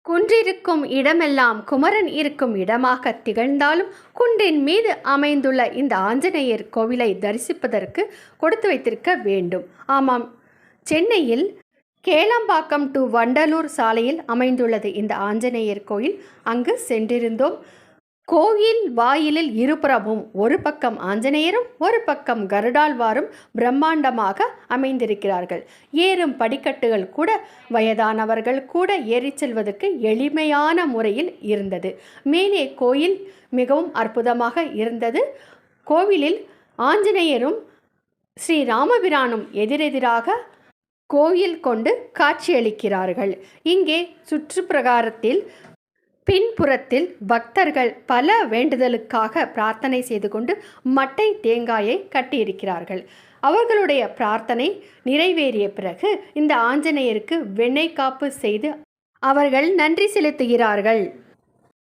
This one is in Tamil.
குன்றிருக்கும் இடமெல்லாம் குமரன் இருக்கும் இடமாக திகழ்ந்தாலும் குன்றின் மீது அமைந்துள்ள இந்த ஆஞ்சநேயர் கோவிலை தரிசிப்பதற்கு கொடுத்து வைத்திருக்க வேண்டும். ஆமாம், சென்னையில் கேளம்பாக்கம் டு வண்டலூர் சாலையில் அமைந்துள்ளது இந்த ஆஞ்சநேயர் கோயில். அங்கு சென்றிருந்தோம். கோயில் வாயிலில் இருபுறமும் ஒரு பக்கம் ஆஞ்சநேயரும் ஒரு பக்கம் கருடாழ்வாரும் பிரம்மாண்டமாக அமைந்திருக்கிறார்கள். ஏறும் படிக்கட்டுகள் கூட வயதானவர்கள் கூட ஏறி செல்வதற்கு எளிமையான முறையில் இருந்தது. மேலே கோயில் மிகவும் அற்புதமாக இருந்தது. கோவிலில் ஆஞ்சநேயரும் ஸ்ரீ ராமபிரானும் எதிரெதிராக கோயில் கொண்டு காட்சியளிக்கிறார்கள். இங்கே சுற்றுப்பிரகாரத்தில் பின்புறத்தில் பக்தர்கள் பல வேண்டுதலுக்காக பிரார்த்தனை செய்து கொண்டு மட்டை தேங்காயை கட்டியிருக்கிறார்கள். அவர்களுடைய பிரார்த்தனை நிறைவேறிய பிறகு இந்த ஆஞ்சநேயருக்கு வெண்ணெய் காப்பு செய்து அவர்கள் நன்றி செலுத்துகிறார்கள்.